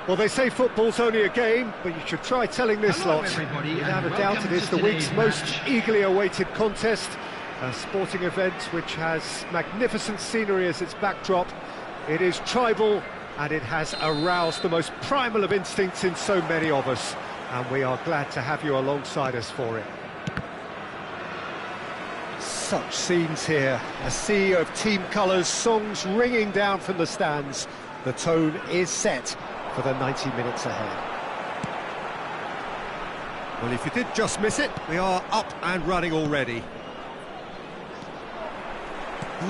Well, they say football's only a game, but you should try telling this lot. Without a doubt, it is the week's most eagerly awaited contest. A sporting event which has magnificent scenery as its backdrop. It is tribal, and it has aroused the most primal of instincts in so many of us. And we are glad to have you alongside us for it. Such scenes here. A sea of team colours, songs ringing down from the stands. The tone is set for the 90 minutes ahead. Well, if you did just miss it, we are up and running already.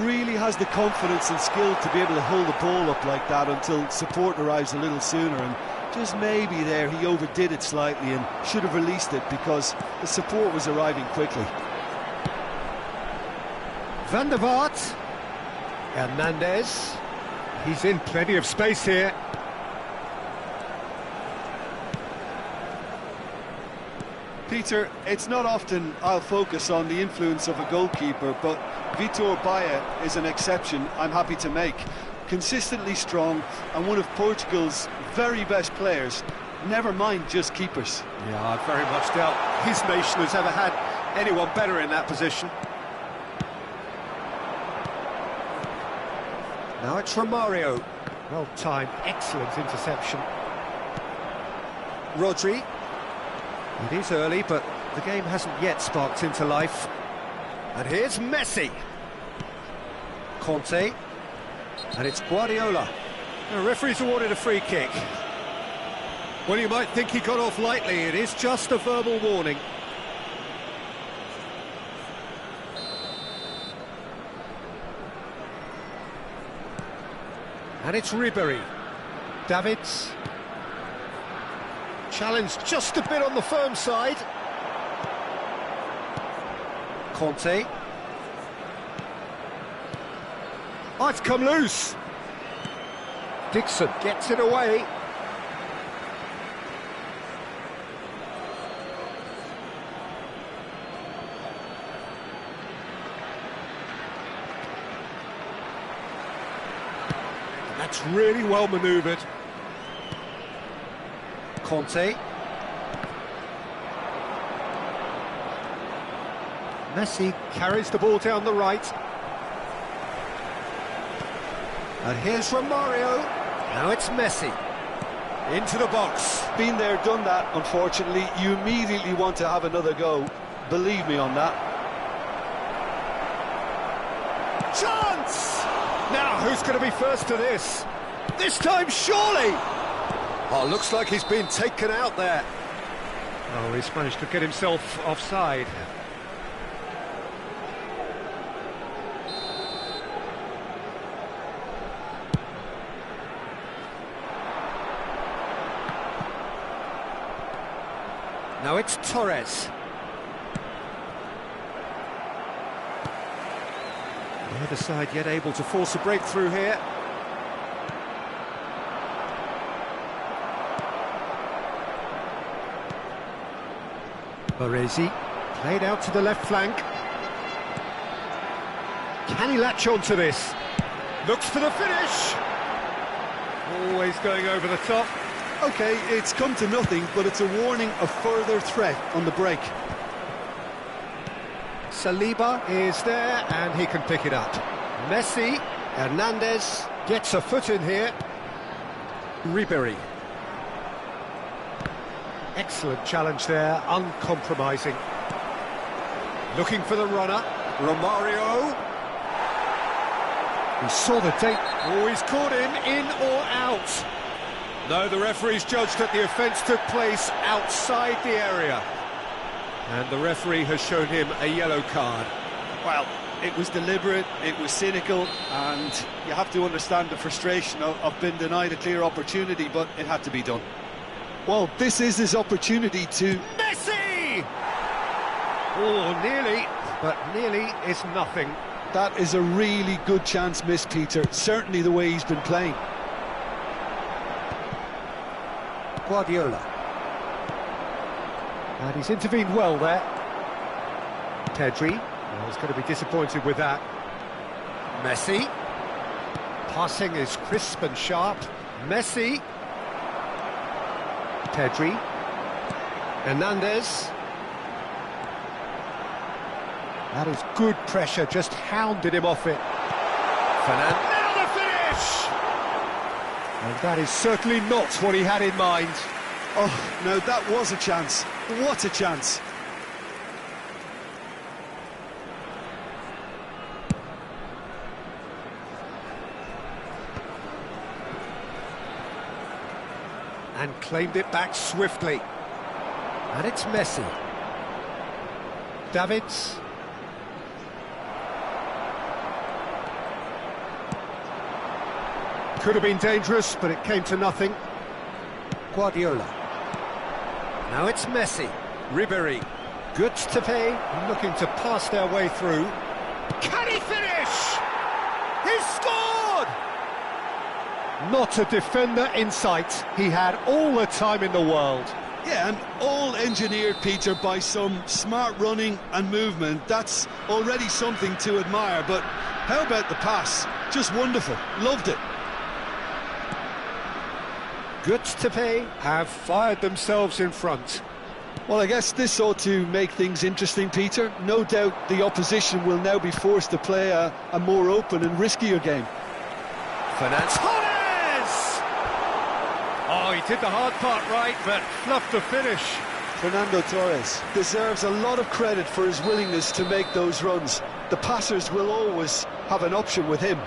Really has the confidence and skill to be able to hold the ball up like that until support arrives a little sooner, and just maybe there he overdid it slightly and should have released it because the support was arriving quickly. Van der Vaart, Hernandez, he's in plenty of space here. Peter, it's not often I'll focus on the influence of a goalkeeper, but Vitor Baia is an exception I'm happy to make. Consistently strong and one of Portugal's very best players, never mind just keepers. Yeah, I very much doubt his nation has ever had anyone better in that position. Now it's Romario. Well timed, excellent interception. Rodri. It is early, but the game hasn't yet sparked into life. And here's Messi. Conte. And it's Guardiola. The referee's awarded a free kick. Well, you might think he got off lightly. It is just a verbal warning. And it's Ribery. Davids. Challenged just a bit on the firm side. Conte. Oh, it's come loose. Dixon gets it away. And that's really well manoeuvred. Conte. Messi carries the ball down the right. And here's Romario. Now it's Messi. Into the box. Been there, done that, unfortunately. You immediately want to have another go. Believe me on that. Chance! Now, who's going to be first to this? This time, surely! Oh, looks like he's been taken out there. Oh, he's managed to get himself offside. Now it's Torres. Neither side yet able to force a breakthrough here. Baresi, played out to the left flank. Can he latch on to this? Looks for the finish! Always going over the top. OK, it's come to nothing, but it's a warning of further threat on the break. Saliba is there, and he can pick it up. Messi, Hernandez, gets a foot in here. Ribery. Excellent challenge there, uncompromising. Looking for the runner, Romario. He saw the date. Oh, he's caught him, in or out. No, the referee's judged that the offence took place outside the area. And the referee has shown him a yellow card. Well, it was deliberate, it was cynical, and you have to understand the frustration of being denied a clear opportunity, but it had to be done. Well, this is his opportunity to... Messi! Oh, nearly, but nearly is nothing. That is a really good chance missed, Peter, certainly the way he's been playing. Guardiola. And he's intervened well there. Pedri, well, he's going to be disappointed with that. Messi. Passing is crisp and sharp. Messi. Pedri. Hernandez. That is good pressure, just hounded him off it. Fernand. Now the finish! And that is certainly not what he had in mind. Oh, no, that was a chance. What a chance. And claimed it back swiftly. And it's Messi. Davids. Could have been dangerous, but it came to nothing. Guardiola. Now it's Messi. Ribéry. Good to pay. Looking to pass their way through. Can he finish? He scored! Not a defender in sight. He had all the time in the world. Yeah, and all engineered, Peter, by some smart running and movement. That's already something to admire, but how about the pass? Just wonderful. Loved it. Good to pay have fired themselves in front. Well, I guess this ought to make things interesting, Peter. No doubt the opposition will now be forced to play a more open and riskier game. Fernand Torres! Oh, he did the hard part right, but fluffed the finish. Fernando Torres deserves a lot of credit for his willingness to make those runs. The passers will always have an option with him.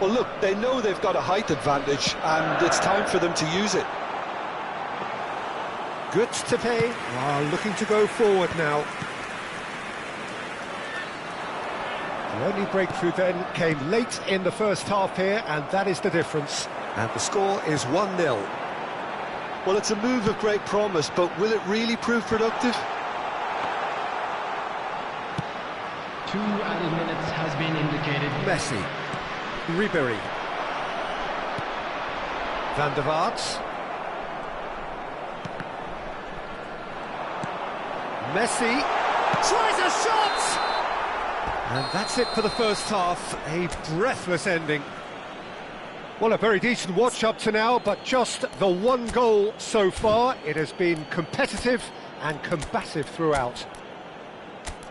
Well, look, they know they've got a height advantage, and it's time for them to use it. Good to pay are looking to go forward now. The only breakthrough then came late in the first half here, and that is the difference. And the score is 1-0. Well, it's a move of great promise, but will it really prove productive? 2 added minutes has been indicated. Messi. Ribéry. Van der Vaart. Messi tries a shot! And that's it for the first half. A breathless ending. Well, a very decent watch up to now, but just the one goal so far. It has been competitive and combative throughout.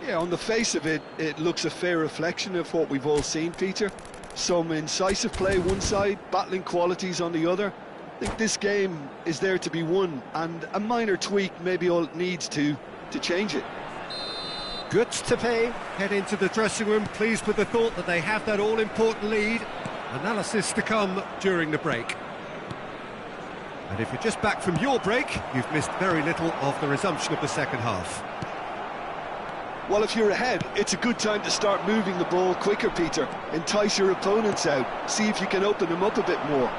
Yeah, on the face of it, it looks a fair reflection of what we've all seen, Peter. Some incisive play one side, battling qualities on the other. I think this game is there to be won, and a minor tweak may be all it needs to change it. Good to pay. Head into the dressing room, pleased with the thought that they have that all-important lead. Analysis to come during the break. And if you're just back from your break, you've missed very little of the resumption of the second half. Well, if you're ahead, it's a good time to start moving the ball quicker, Peter. Entice your opponents out. See if you can open them up a bit more.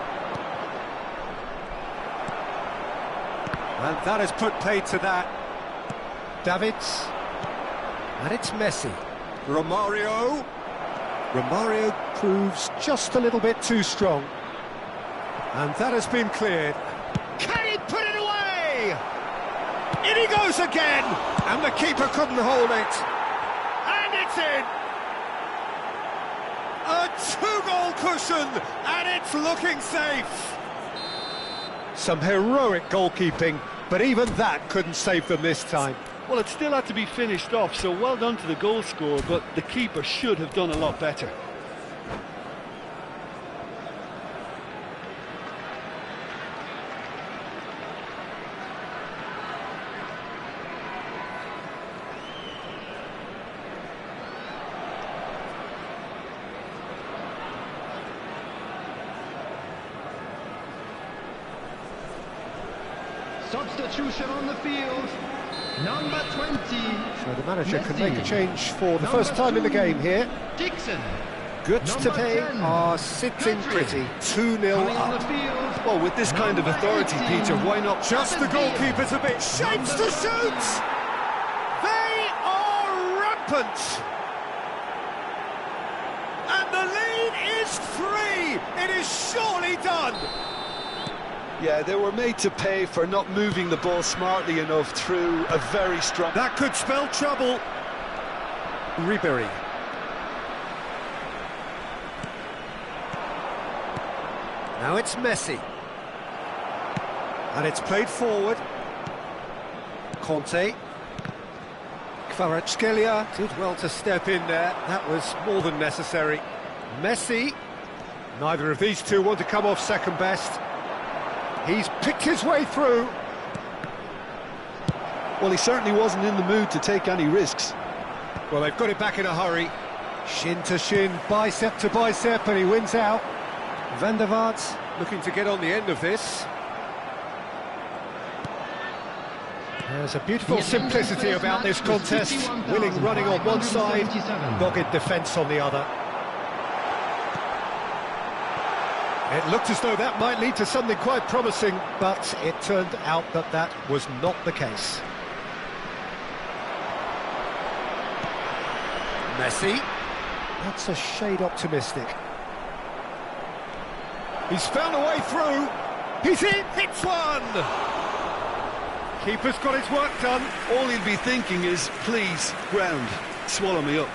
And that has put paid to that. Davids. And it's Messi. Romario. Romario proves just a little bit too strong. And that has been cleared. Can he put it away? In he goes again! And the keeper couldn't hold it. And it's in! A two-goal cushion, and it's looking safe. Some heroic goalkeeping, but even that couldn't save them this time. Well, it still had to be finished off, so well done to the goal scorer, but the keeper should have done a lot better. Substitution on the field, number 20. So the manager Messi. can make a change for the first time in the game here. Dixon. Good to pay 10. are sitting pretty, 2-0 Coming on the up. field. Well, with this kind of authority, 18. Peter, why not? Just the goalkeeper's a bit shapes to shoot! They are rampant! And the lead is free! It is surely done! Yeah, they were made to pay for not moving the ball smartly enough through a very strong... That could spell trouble. Ribéry. Now it's Messi. And it's played forward. Conte. Kvaratskhelia did well to step in there. That was more than necessary. Messi. Neither of these two want to come off second best. He's picked his way through. Well, he certainly wasn't in the mood to take any risks. Well, they've got it back in a hurry. Shin to shin, bicep to bicep, and he wins out. Van der Vaart looking to get on the end of this. There's a beautiful simplicity about this contest. Willing running on one side, dogged defence on the other. It looked as though that might lead to something quite promising, but it turned out that that was not the case. Messi. That's a shade optimistic. He's found a way through. He's in, hits one! Keeper's got his work done. All he'll be thinking is, please, ground, swallow me up.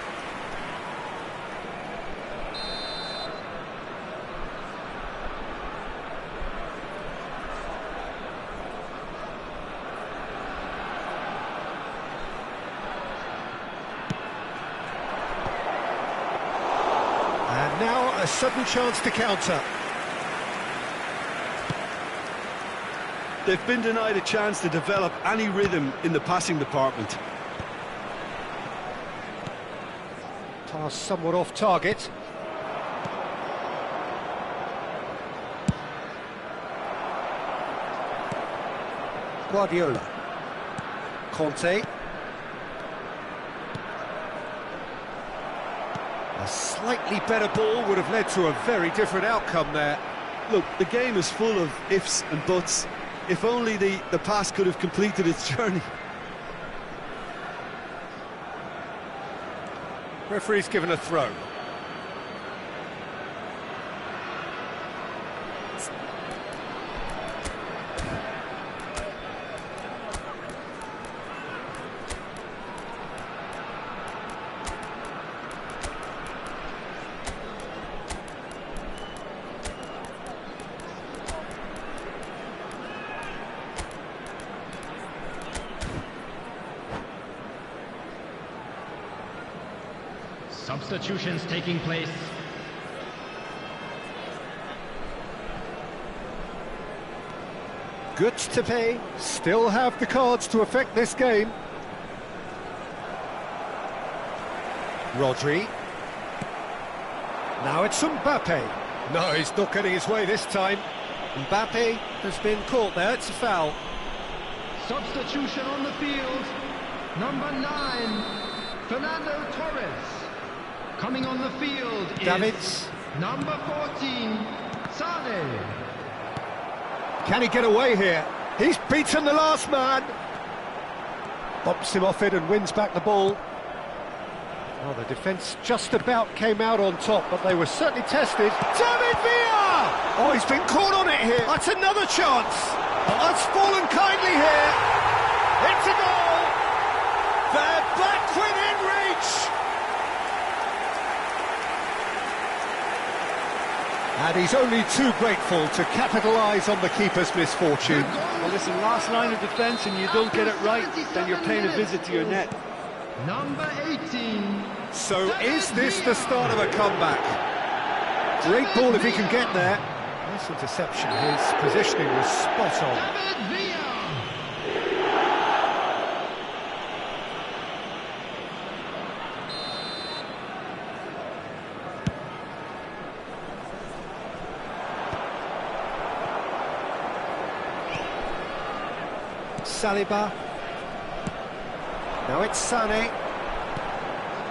And now a sudden chance to counter. They've been denied a chance to develop any rhythm in the passing department. Pass somewhat off target. Guardiola. Conte. A slightly better ball would have led to a very different outcome there. Look, the game is full of ifs and buts. If only the pass could have completed its journey. Referee's given a throw. Substitutions taking place. Goods to pay, still have the cards to affect this game. Rodri. Now it's Mbappe. No, he's not getting his way this time. Mbappe has been caught there, it's a foul. Substitution on the field. Number 9, Fernando Torres. Coming on the field Davids. is number 14, Sane. Can he get away here? He's beaten the last man. Bumps him off it and wins back the ball. Well, the defence just about came out on top, but they were certainly tested. David Villa! Oh, he's been caught on it here. That's another chance. That's fallen kindly here. It's a goal. They're back within reach. And he's only too grateful to capitalise on the keeper's misfortune. Well, listen, last line of defence and you don't get it right, then you're paying a visit to your net. Number 18. So is this the start of a comeback? Great ball if he can get there. Nice interception, his positioning was spot on. David Villa. Saliba. Now it's Sane.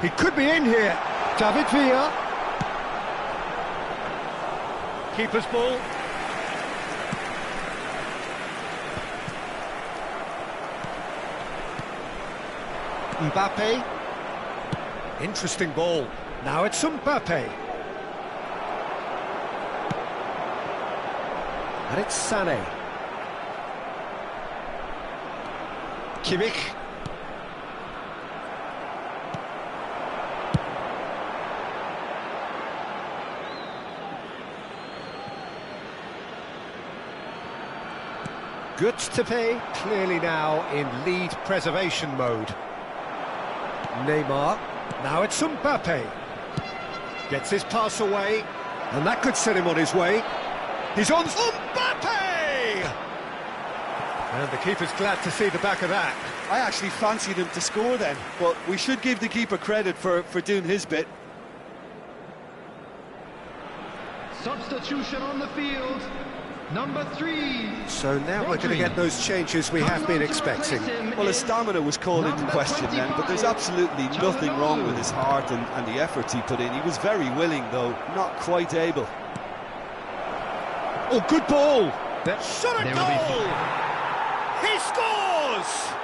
He could be in here. David Villa. Keeper's ball. Mbappe. Interesting ball. Now it's Mbappe. And it's Sane. Kimmich. Good to pay, clearly now in lead preservation mode. Neymar, now it's Mbappe. Gets his pass away, and that could set him on his way. He's on Mbappe! And the keeper's glad to see the back of that. I actually fancied him to score then, but we should give the keeper credit for doing his bit. Substitution on the field, number 3. So now we're going to get those changes we have been expecting. Well, his stamina was called into question then, but there's absolutely nothing wrong with his heart and the efforts he put in. He was very willing, though, not quite able. Oh, good ball! Shot a goal! He scores!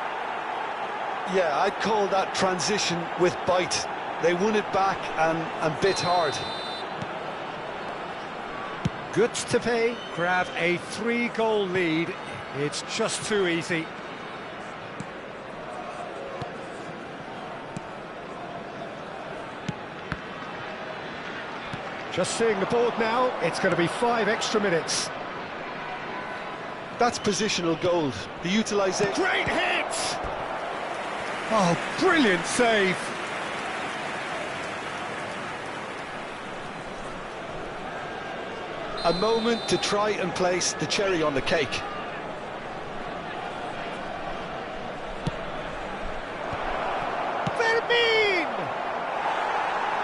Yeah, I'd call that transition with bite. They won it back and bit hard. Good to pay, grab a 3-goal lead. It's just too easy. Just seeing the board now, it's going to be 5 extra minutes. That's positional gold. The utilisation. Great hit! Oh, brilliant save. A moment to try and place the cherry on the cake. Vermin!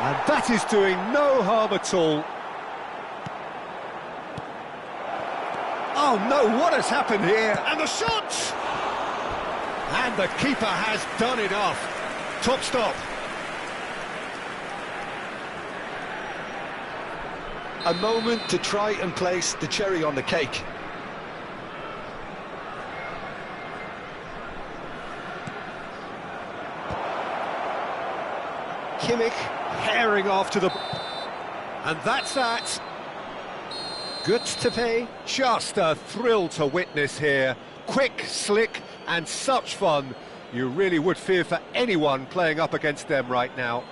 And that is doing no harm at all. Oh no, what has happened here? And the shot! And the keeper has done it off. Top stop. A moment to try and place the cherry on the cake. Kimmich herring after the... And that's that. Good to pay. Just a thrill to witness here. Quick, slick, and such fun. You really would fear for anyone playing up against them right now.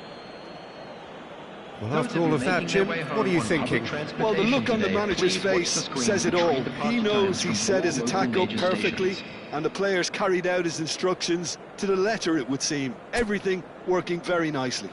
Well, after all of that, Jim, what are you thinking? Well, the look on the manager's face says it all. He knows he set his attack up perfectly, and the players carried out his instructions to the letter, it would seem. Everything working very nicely.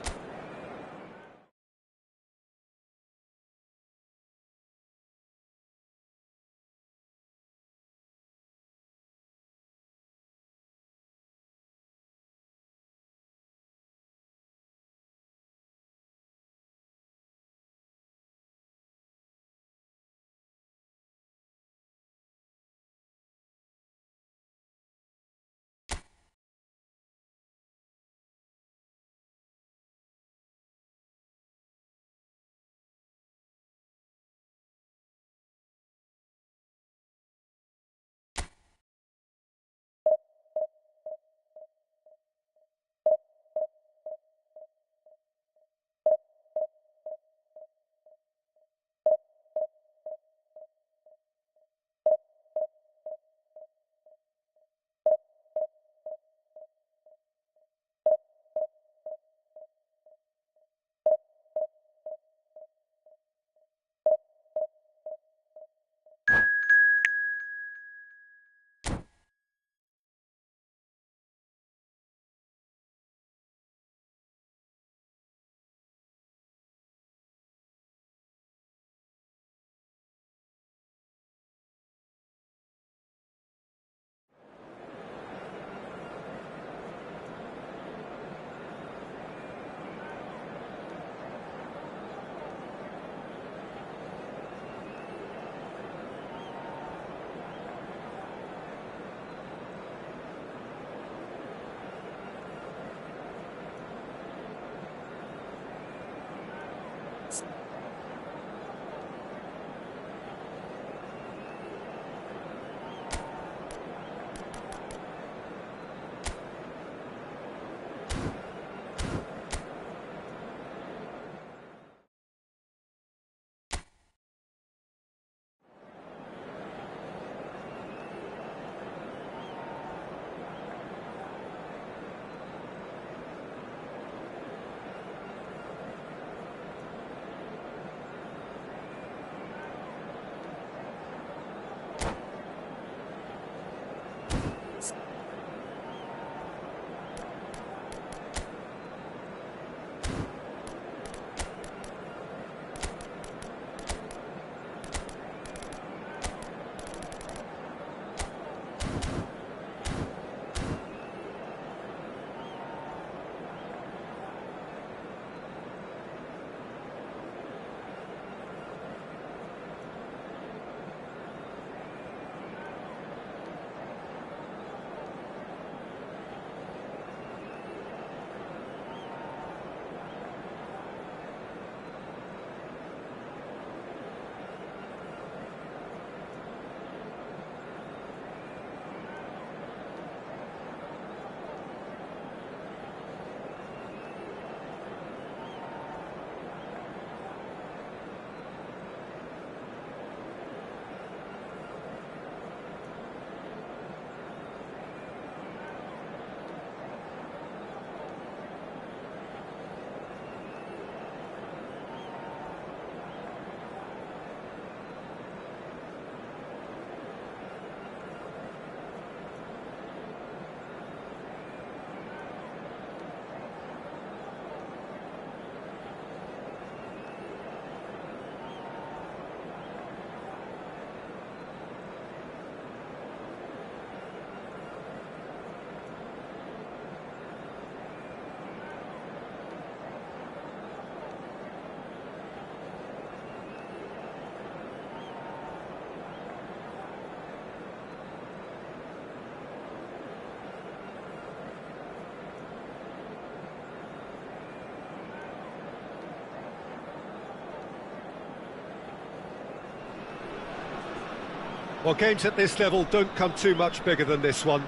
Well, games at this level don't come too much bigger than this one.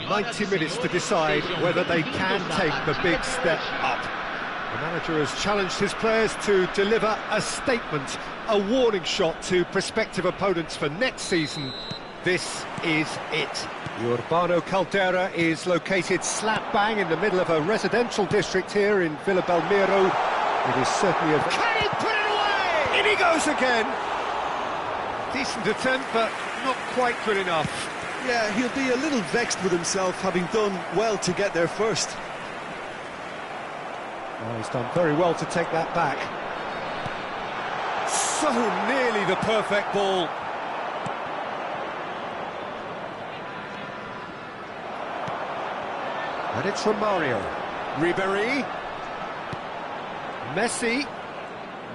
90 minutes to decide whether they can take the big step up. The manager has challenged his players to deliver a statement, a warning shot to prospective opponents for next season. This is it. The Urbano Caldera is located slap bang in the middle of a residential district here in Villa Belmiro. It is certainly a... Can he put it away? In he goes again! Decent attempt, but not quite good enough. Yeah, he'll be a little vexed with himself, having done well to get there first. Oh, he's done very well to take that back. So nearly the perfect ball. And it's from Mario. Ribéry. Messi.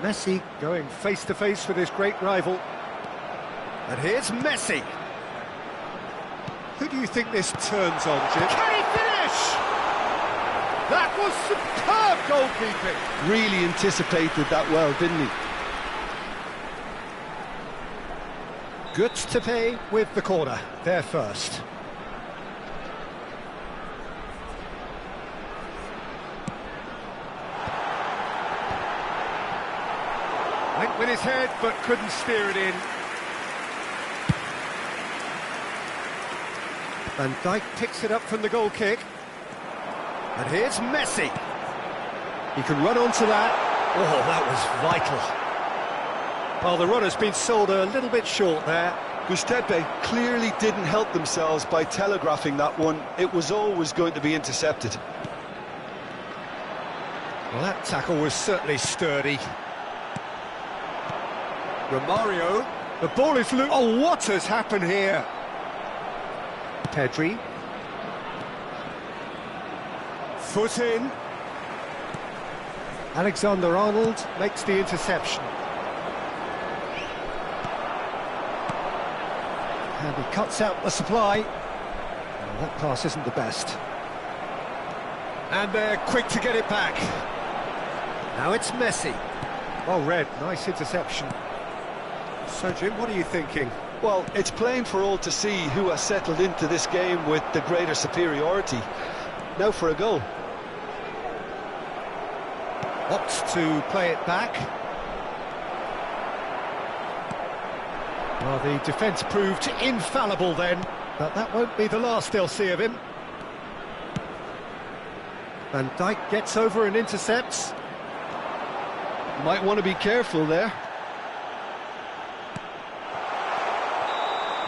Messi going face-to-face with his great rival. And here's Messi. Who do you think this turns on, Jim? Can he finish? That was superb goalkeeping. Really anticipated that well, didn't he? Good to pay with the corner, there first. Went with his head, but couldn't steer it in. Van Dijk picks it up from the goal kick. And here's Messi. He can run onto that. Oh, that was vital. Well, the runner's been sold a little bit short there. Gustepe clearly didn't help themselves by telegraphing that one. It was always going to be intercepted. Well, that tackle was certainly sturdy. Romario. The ball is loose. Oh, what has happened here? Pedri. Foot in. Alexander-Arnold makes the interception. And he cuts out the supply. Well, that pass isn't the best. And they're quick to get it back. Now it's Messi. Well read, nice interception. So, Jim, what are you thinking? Well, it's plain for all to see who has settled into this game with the greater superiority. Now for a goal. Opts to play it back. Well, the defence proved infallible then, but that won't be the last they'll see of him. Van Dijk gets over and intercepts. Might want to be careful there.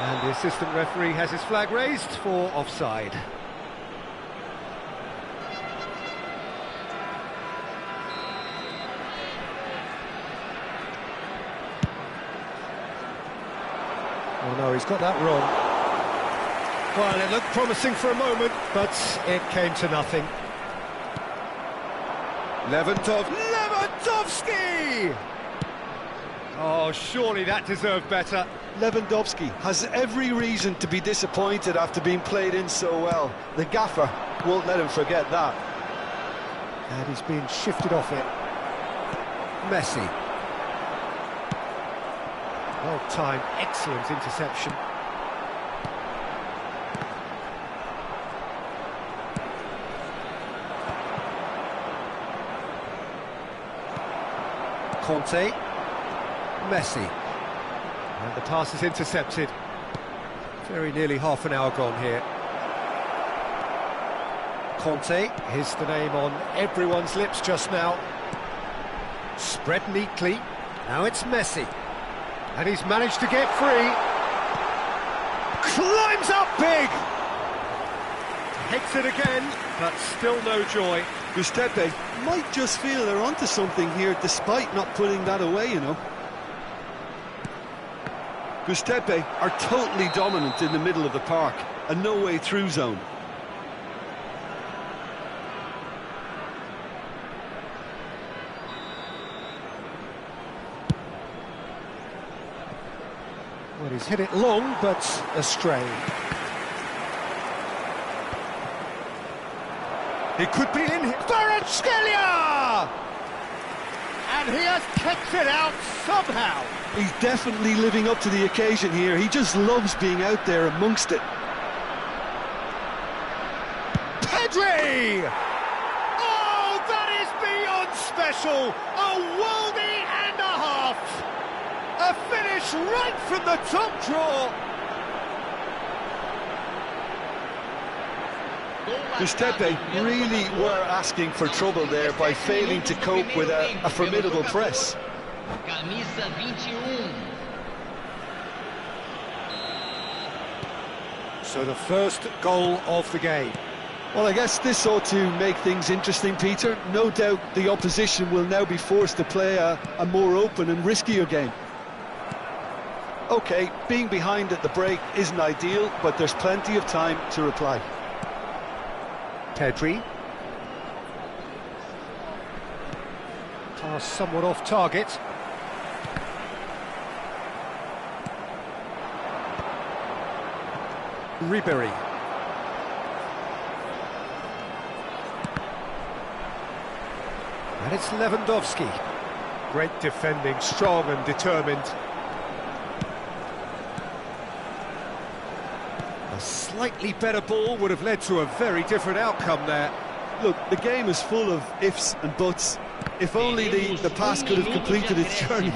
And the assistant referee has his flag raised for offside. Oh no, he's got that wrong. Well, it looked promising for a moment, but it came to nothing. Lewandowski! Oh, surely that deserved better. Lewandowski has every reason to be disappointed after being played in so well. The gaffer won't let him forget that. And he's being shifted off it. Messi. Well-timed, excellent interception. Conte. Messi. And the pass is intercepted. Very nearly half an hour gone here. Conte is the name on everyone's lips just now. Spread neatly. Now it's Messi. And he's managed to get free. Climbs up big! Hits it again, but still no joy. Gustepe might just feel they're onto something here, despite not putting that away, you know. Gustepe are totally dominant in the middle of the park, a no-way through zone. Well, he's hit it long, but astray. He could be in here. Kvaratskhelia! And he has kept it out somehow. He's definitely living up to the occasion here. He just loves being out there amongst it. Pedri! Oh, that is beyond special! A worldie and a half! A finish right from the top draw! Giuseppe really were asking for trouble there by failing to cope with a formidable press. Camisa 21. So the first goal of the game. Well, I guess this ought to make things interesting, Peter. No doubt the opposition will now be forced to play a more open and riskier game. OK, being behind at the break isn't ideal, but there's plenty of time to reply. Pedri. Pass somewhat off target. Ribery. And it's Lewandowski. Great defending, strong and determined. A slightly better ball would have led to a very different outcome there. Look, the game is full of ifs and buts. If only the pass could have completed its journey.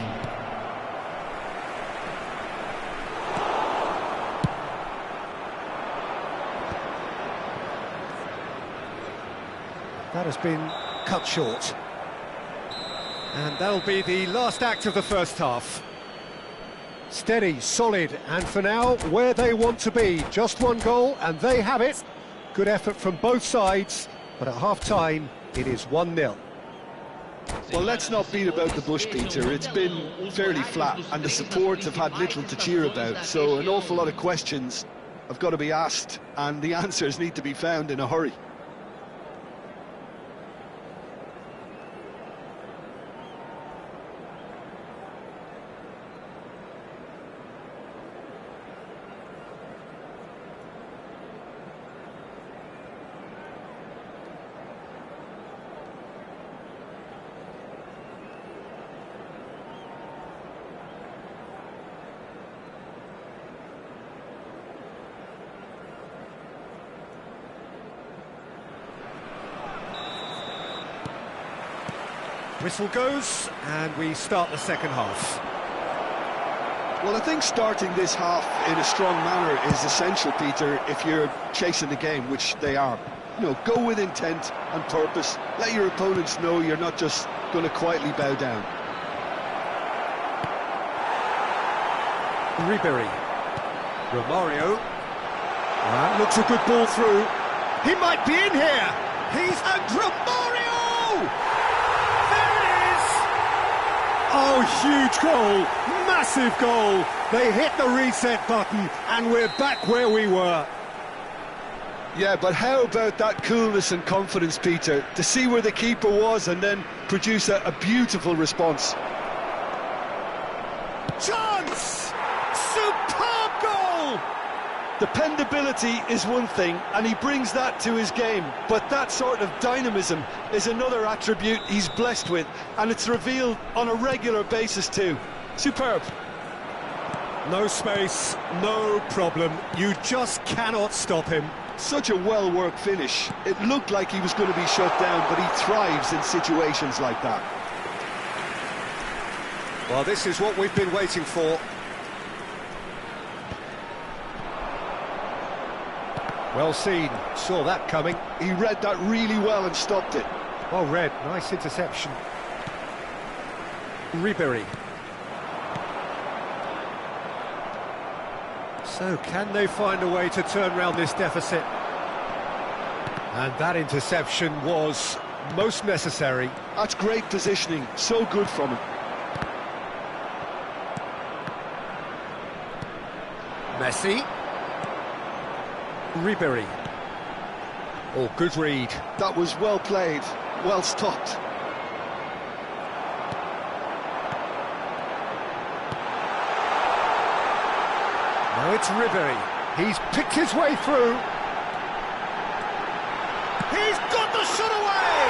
That has been cut short. And that'll be the last act of the first half. Steady, solid, and for now, where they want to be. Just one goal, and they have it. Good effort from both sides, but at half-time, it is 1-0. Well, let's not beat about the bush, Peter. It's been fairly flat, and the support have had little to cheer about, so an awful lot of questions have got to be asked, and the answers need to be found in a hurry. Whistle goes, and we start the second half. Well, I think starting this half in a strong manner is essential, Peter, if you're chasing the game, which they are. You know, go with intent and purpose. Let your opponents know you're not just going to quietly bow down. Ribery. Romario. That looks a good ball through. He might be in here. He's and Romario! Oh, huge goal, massive goal. They hit the reset button and we're back where we were. Yeah, but how about that coolness and confidence, Peter, to see where the keeper was and then produce a beautiful response. Chance! Superb goal! Dependability is one thing, and he brings that to his game, but that sort of dynamism is another attribute he's blessed with, and it's revealed on a regular basis too. Superb. No space, no problem. You just cannot stop him. Such a well-worked finish. It looked like he was going to be shut down, but he thrives in situations like that. Well, this is what we've been waiting for. Well seen, saw that coming. He read that really well and stopped it. Well read, nice interception. Ribery. So, can they find a way to turn around this deficit? And that interception was most necessary. That's great positioning, so good from him. Messi. Ribery. Oh, good read. That was well played, well stopped. Now it's Ribery. He's picked his way through. He's got the shot away!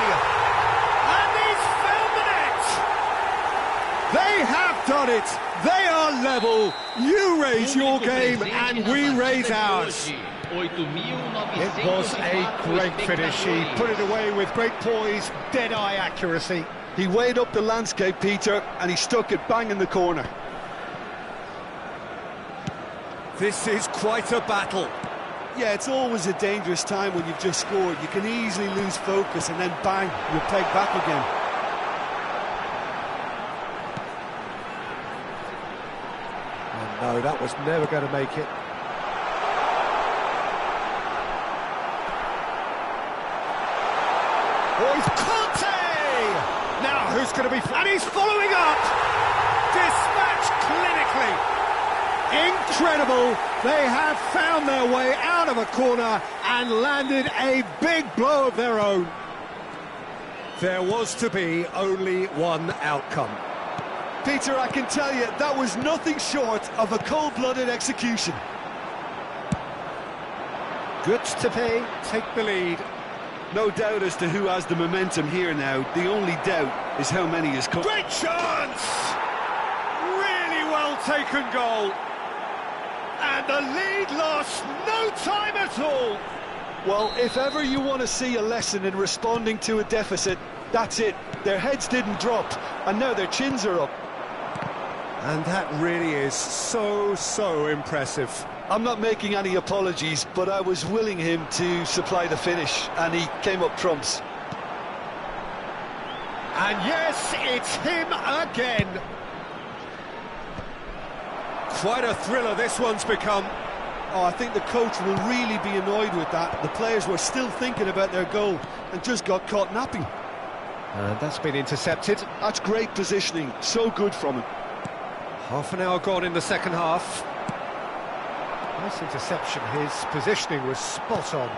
And he's found the net! They have done it! They are level! You raise your game and we raise ours! It was a great finish. He put it away with great poise, dead-eye accuracy. He weighed up the landscape, Peter, and he stuck it bang in the corner. This is quite a battle. Yeah, it's always a dangerous time when you've just scored. You can easily lose focus and then bang, you're pegged back again. Oh, no, that was never going to make it. Oh, it's Conte! Now, who's going to be... And he's following up! Dispatch clinically! Incredible! They have found their way out of a corner and landed a big blow of their own. There was to be only one outcome. Peter, I can tell you, that was nothing short of a cold-blooded execution. Good to pay, take the lead. No doubt as to who has the momentum here now. The only doubt is how many is coming. Great chance! Really well taken goal. And the lead lost no time at all. Well, if ever you want to see a lesson in responding to a deficit, that's it. Their heads didn't drop, and now their chins are up. And that really is so impressive. I'm not making any apologies, but I was willing him to supply the finish, and he came up trumps. And yes, it's him again. Quite a thriller this one's become. Oh, I think the coach will really be annoyed with that. The players were still thinking about their goal and just got caught napping. And that's been intercepted. That's great positioning, so good from him. Half an hour gone in the second half. Nice interception, his positioning was spot on.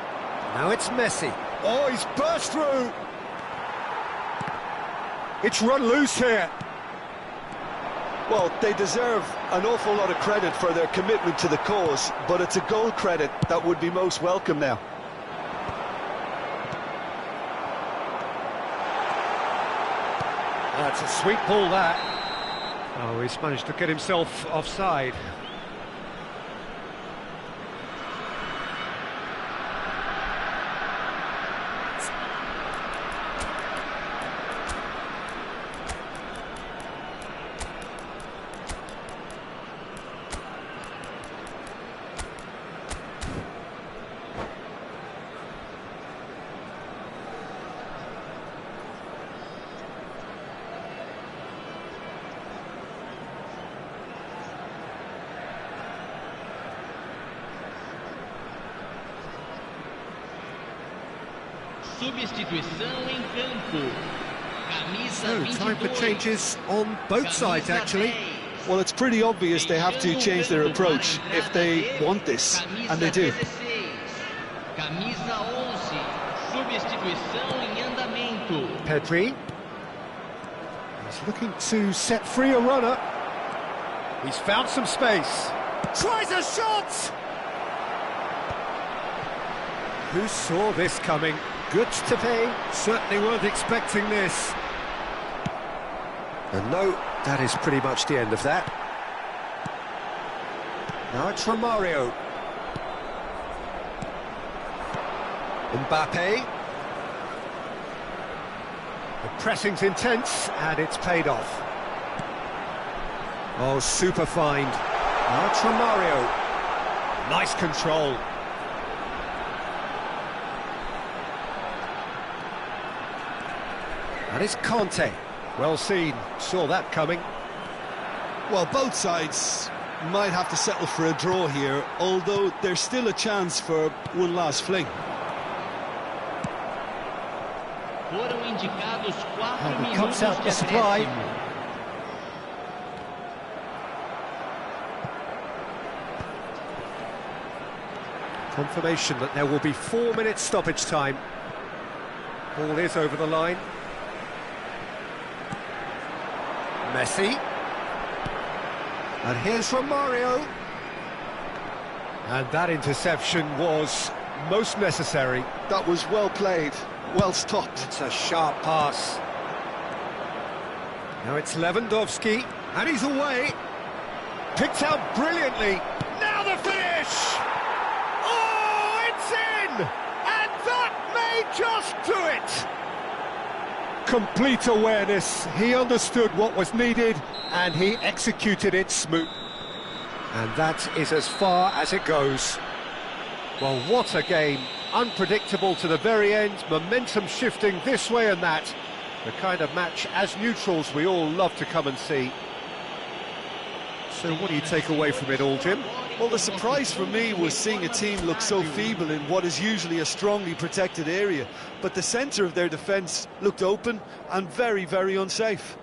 Now it's Messi. Oh, he's burst through! It's run loose here. Well, they deserve an awful lot of credit for their commitment to the cause, but it's a goal credit that would be most welcome now. That's a sweet ball, that. Oh, he's managed to get himself offside. Substituição em campo. Camisa 22. Time for changes on both sides, actually. Well, it's pretty obvious they have to change their approach if they want this, and they do. Camisa 11. Substituição em andamento. Pedri. He's looking to set free a runner. He's found some space. Tries a shot! Who saw this coming? Good to pay. Certainly weren't expecting this. And no, that is pretty much the end of that. Now it's Romario. Mbappe. The pressing's intense, and it's paid off. Oh, super find. Now it's Romario. Nice control. And it's Conte. Well seen, saw that coming. Well, both sides might have to settle for a draw here, although there's still a chance for one last fling. Foram indicados 4 And he minutos cuts out de the supply. acréscimo. Confirmation that there will be 4 minutes stoppage time. Ball is over the line. Messi. And here's Romario. And that interception was most necessary. That was well played, well stopped. It's a sharp pass. Now it's Lewandowski, and he's away. Picked out brilliantly. Now the finish! Oh, it's in! And that may just do it! Complete awareness. He understood what was needed, and he executed it smooth. And that is as far as it goes. Well, what a game. Unpredictable to the very end, momentum shifting this way and that. The kind of match, as neutrals, we all love to come and see. So what do you take away from it all, Jim? Well, the surprise for me was seeing a team look so feeble in what is usually a strongly protected area. But the centre of their defence looked open and very, very unsafe.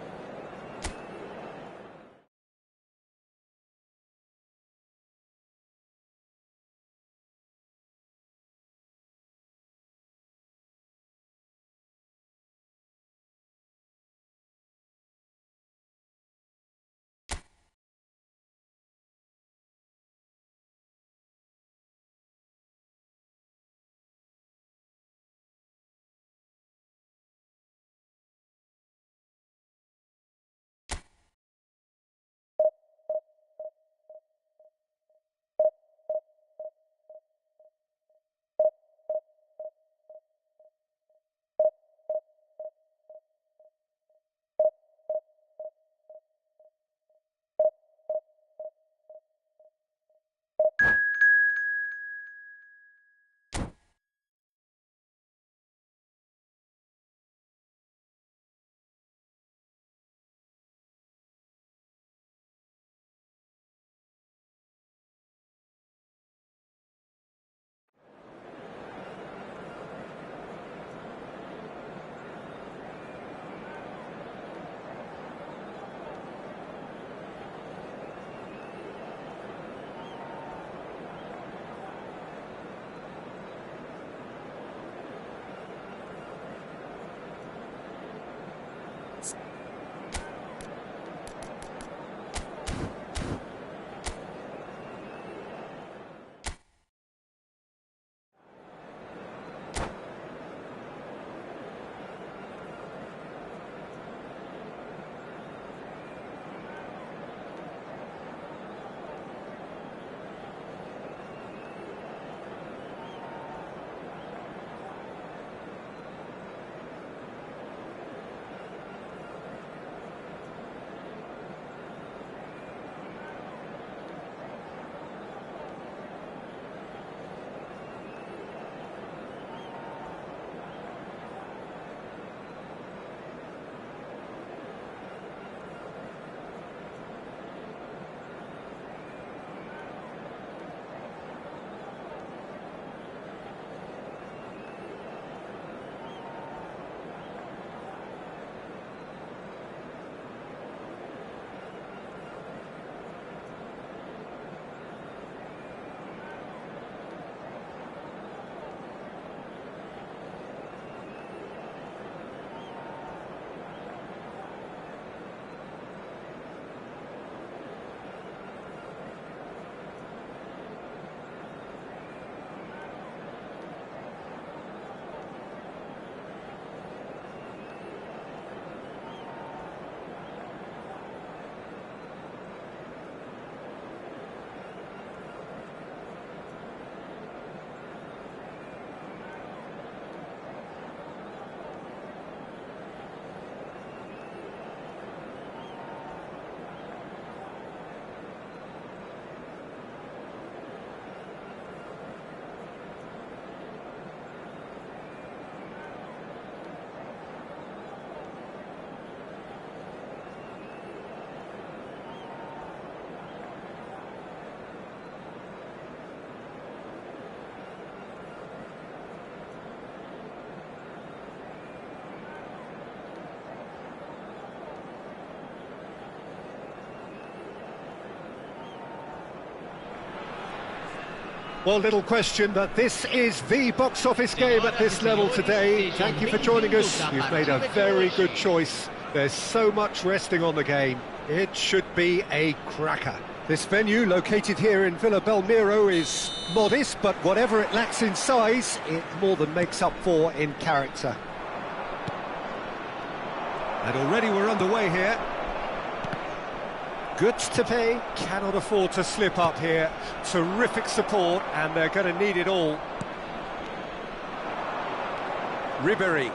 Well, little question that this is the box office game at this level today. Thank you for joining us. You've made a very good choice. There's so much resting on the game. It should be a cracker. This venue, located here in Villa Belmiro, is modest, but whatever it lacks in size, it more than makes up for in character. And already we're underway here. Goods to pay, cannot afford to slip up here. Terrific support, and they're going to need it all. Ribéry.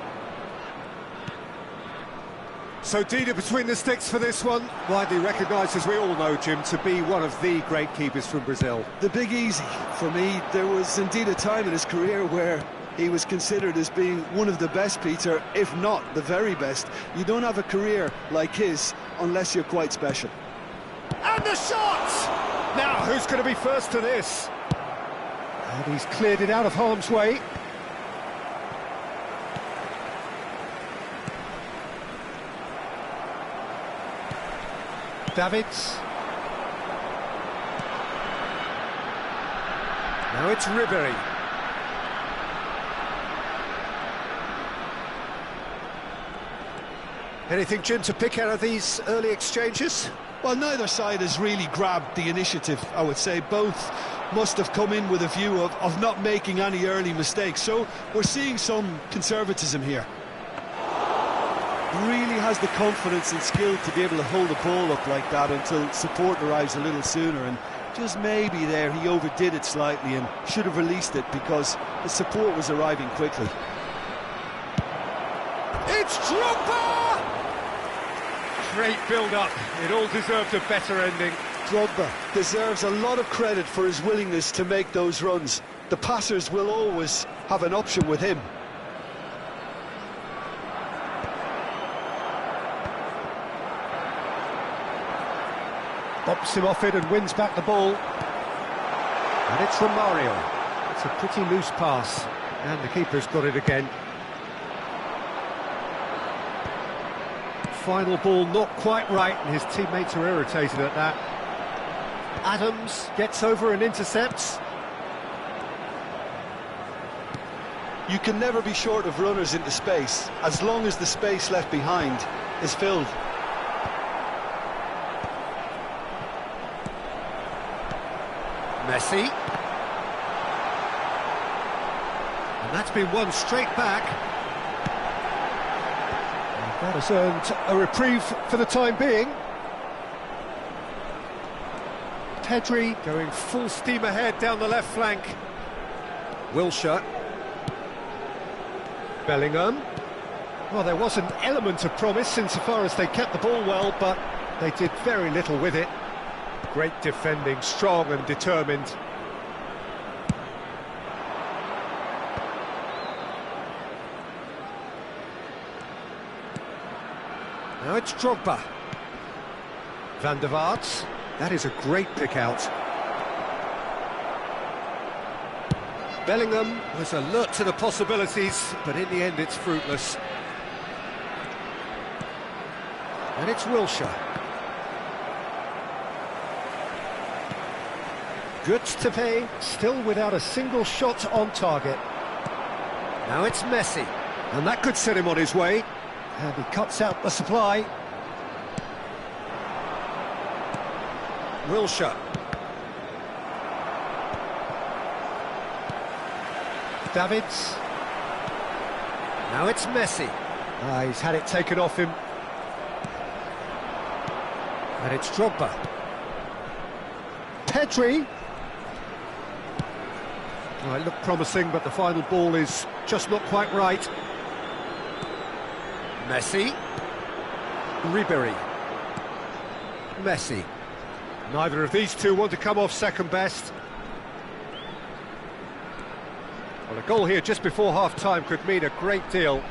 So Dida between the sticks for this one, widely recognised, as we all know, Jim, to be one of the great keepers from Brazil. The Big Easy. For me, there was indeed a time in his career where he was considered as being one of the best, Peter, if not the very best. You don't have a career like his unless you're quite special. And the shot! Now, who's going to be first to this? And he's cleared it out of harm's way. Davids. Now it's Ribéry. Anything, Jim, to pick out of these early exchanges? Well, neither side has really grabbed the initiative, I would say. Both must have come in with a view of not making any early mistakes. So we're seeing some conservatism here. Really has the confidence and skill to be able to hold the ball up like that until support arrives a little sooner, and just maybe there he overdid it slightly and should have released it because the support was arriving quickly. It's Drogba! Great build-up, it all deserved a better ending. Drogba deserves a lot of credit for his willingness to make those runs. The passers will always have an option with him. Bops him off it and wins back the ball. And it's Romario. It's a pretty loose pass. And the keeper's got it again. Final ball not quite right, and his teammates are irritated at that. Adams gets over and intercepts. You can never be short of runners into space, as long as the space left behind is filled. Messi. And that's been won straight back. And that has earned a reprieve for the time being. Pedri going full steam ahead down the left flank. Wilshere. Bellingham. Well, there was an element of promise insofar as they kept the ball well, but they did very little with it. Great defending, strong and determined. Now it's Drogba. Van der Vaart. That is a great pick out. Bellingham was alert to the possibilities, but in the end it's fruitless. And it's Wilshere. Goods to pay, still without a single shot on target. Now it's Messi, and that could set him on his way. And he cuts out the supply. Wilshere. Davids. Now it's Messi. He's had it taken off him. And it's Drogba. Pedri. Oh, it looked promising, but the final ball is just not quite right. Messi. Ribéry. Messi. Neither of these two want to come off second best. Well, a goal here just before half-time could mean a great deal.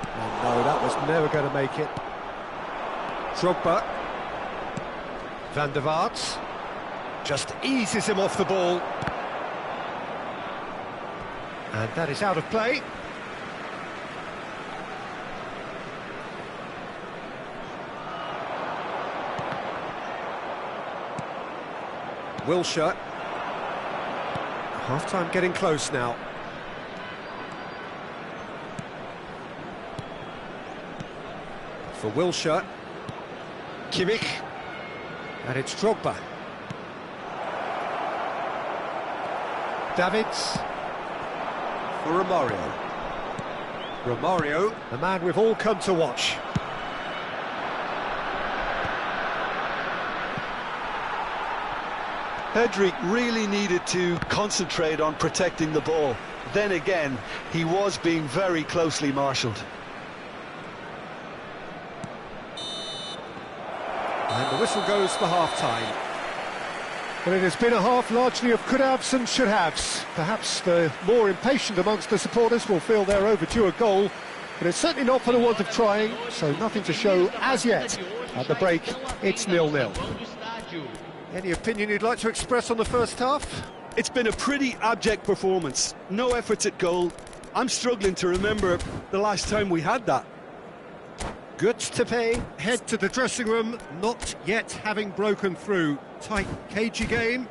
Oh no, that was never going to make it. Drogba. Van der Vaart. Just eases him off the ball. And that is out of play. Wilshere. Half-time getting close now. For Wilshere. Kimmich. And it's Drogba. Davids. For Romario. Romario, the man we've all come to watch. Pedri really needed to concentrate on protecting the ball. Then again, he was being very closely marshalled. And the whistle goes for half-time. Well, it has been a half largely of could-haves and should-haves. Perhaps the more impatient amongst the supporters will feel they're overdue a goal, but it's certainly not for the want of trying, so nothing to show as yet. At the break, it's 0-0. Any opinion you'd like to express on the first half? It's been a pretty abject performance. No efforts at goal. I'm struggling to remember the last time we had that. Goods to pay, head to the dressing room, not yet having broken through. Tight, cagey game.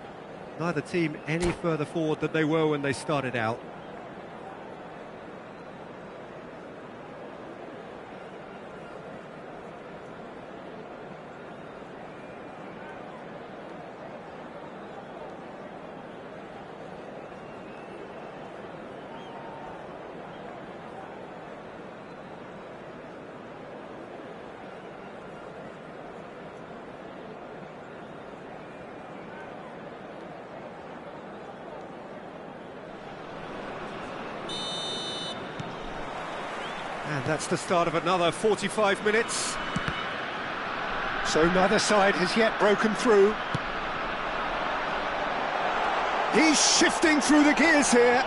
Neither team any further forward than they were when they started out. And that's the start of another 45 minutes. So neither side has yet broken through. He's shifting through the gears here.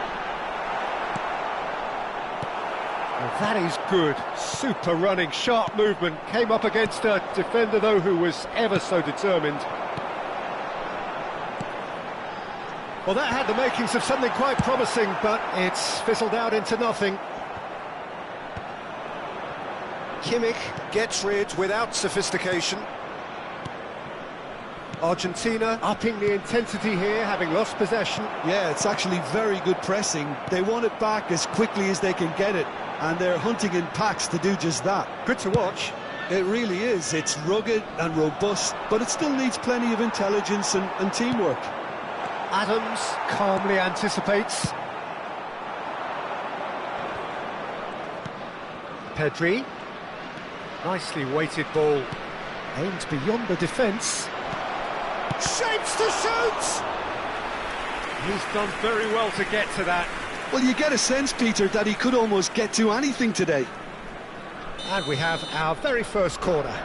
Well, that is good. Super running, sharp movement. Came up against a defender, though, who was ever so determined. Well, that had the makings of something quite promising, but it's fizzled out into nothing. Kimmich gets rid without sophistication. Argentina upping the intensity here, having lost possession. Yeah, it's actually very good pressing. They want it back as quickly as they can get it, and they're hunting in packs to do just that. Good to watch. It really is. It's rugged and robust, but it still needs plenty of intelligence and teamwork. Adams calmly anticipates. Pedri. Nicely weighted ball. Aimed beyond the defence. Shapes to shoot! He's done very well to get to that. Well, you get a sense, Peter, that he could almost get to anything today. And we have our very first corner.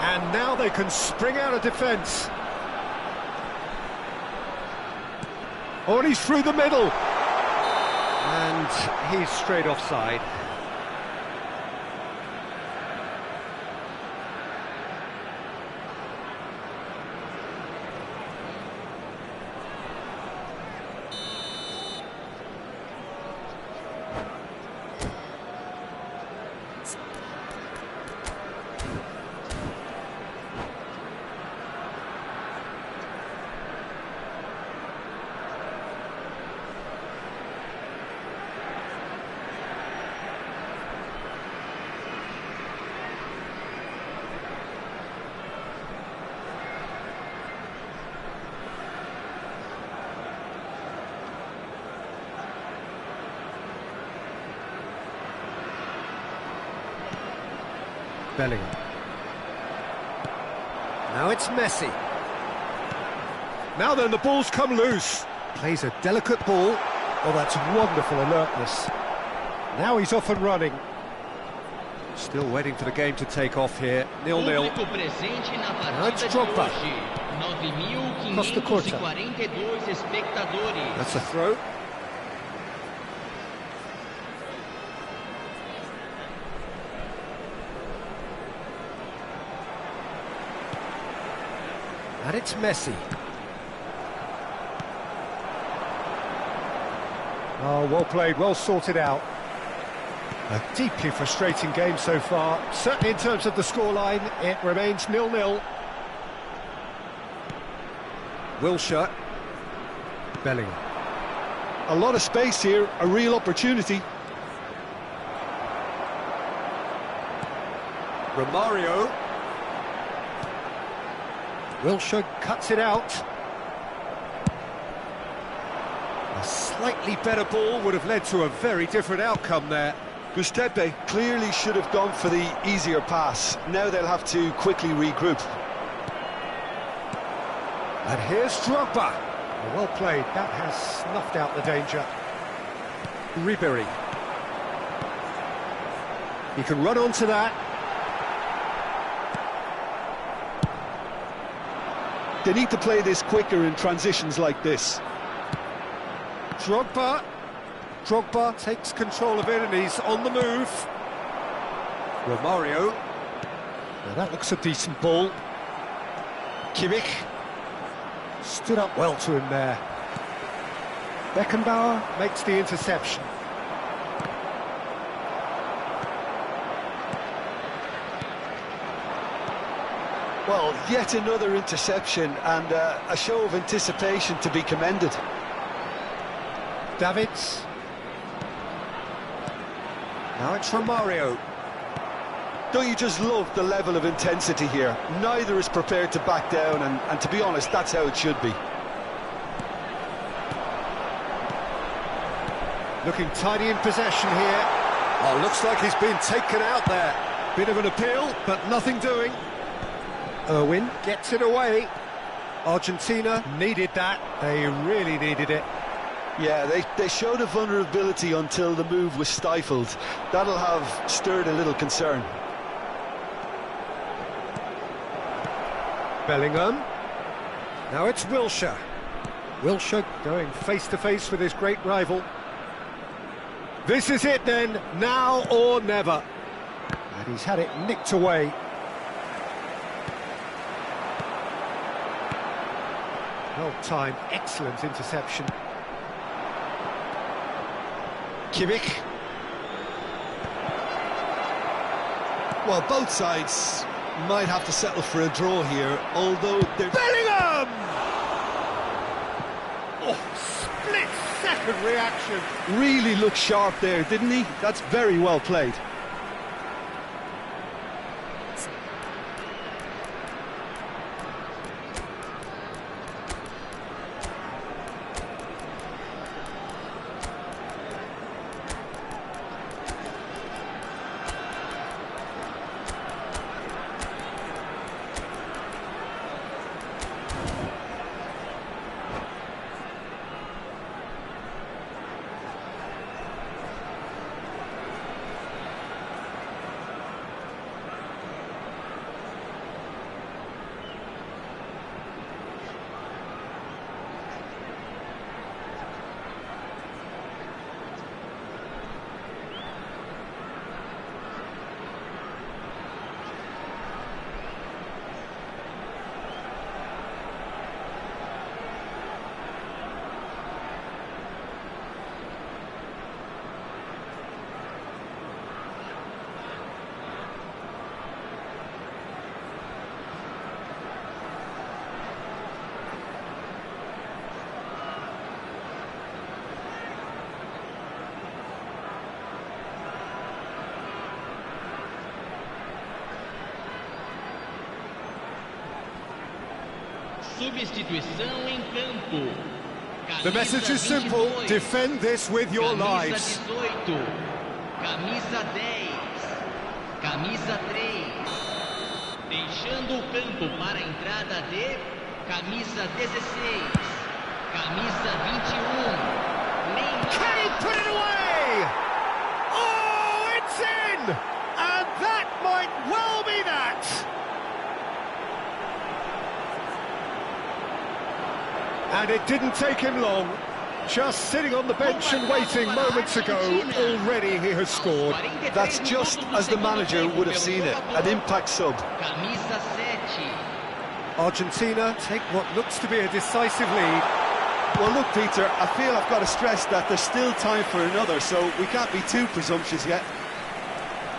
And now they can spring out of defence. Oh, and he's through the middle. And he's straight offside. Bellingham. Now it's Messi. Now then, the ball's come loose. Plays a delicate ball. Oh, that's wonderful alertness. Now he's off and running. Still waiting for the game to take off here. 0-0. Now it's Drogba. Costa Corta. That's a throw. And it's Messi. Oh, well played, well sorted out. A deeply frustrating game so far. Certainly in terms of the scoreline, it remains 0-0. Wilshere. Bellingham. A lot of space here, a real opportunity. Romario. Wilshere cuts it out. A slightly better ball would have led to a very different outcome there. Gustepe clearly should have gone for the easier pass. Now they'll have to quickly regroup. And here's Drogba. Well played, that has snuffed out the danger. Ribery. He can run onto that. They need to play this quicker in transitions like this. Drogba takes control of it and he's on the move. Romario. Now that looks a decent ball. Kimmich. Stood up well to him there. Beckenbauer makes the interception. Well, yet another interception and a show of anticipation to be commended. Davids. Now it's Romario. Don't you just love the level of intensity here? Neither is prepared to back down, and to be honest, that's how it should be. Looking tidy in possession here. Oh, looks like he's been taken out there. Bit of an appeal, but nothing doing. Irwin gets it away. Argentina needed that. They really needed it. Yeah, they showed a vulnerability until the move was stifled. That'll have stirred a little concern. Bellingham. Now it's Wilshere. Wilshere going face-to-face with his great rival. This is it then, now or never. And he's had it nicked away. Well-timed, excellent interception. Kimmich. Well, both sides might have to settle for a draw here, although they're... Bellingham! Oh, split-second reaction. Really looked sharp there, didn't he? That's very well played. Substituição em campo. The message is simple, defend this with your lives. Camisa 10, camisa 3, deixando o campo para a entrada de camisa 16, camisa 21, Neymar. Can he put it away? Oh, it's in! And that might well be that! And it didn't take him long. Just sitting on the bench and waiting moments ago, already he has scored. That's just as the manager would have seen it, an impact sub. Camisa 7. Argentina take what looks to be a decisive lead. Well, look, Peter, I feel I've got to stress that there's still time for another, so we can't be too presumptuous yet.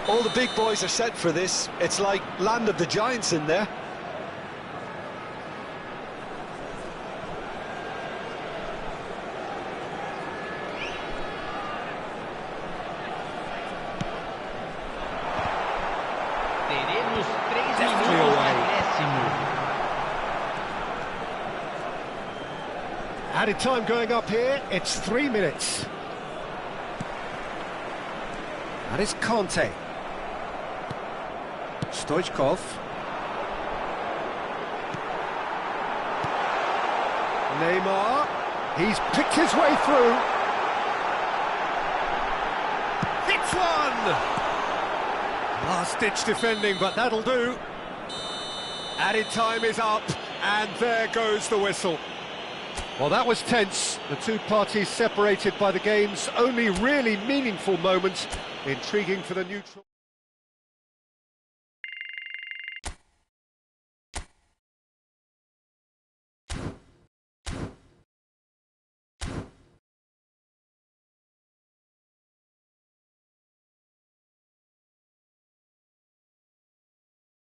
All the big boys are set for this. It's like Land of the Giants in there. Teremos 3 minutos de acréscimo. Added time going up here, it's 3 minutes. That is Conte. Stoichkov. Neymar. He's picked his way through. Hits one! Last-ditch defending, but that'll do. Added time is up, and there goes the whistle. Well, that was tense. The two parties separated by the game's only really meaningful moment. Intriguing for the neutral.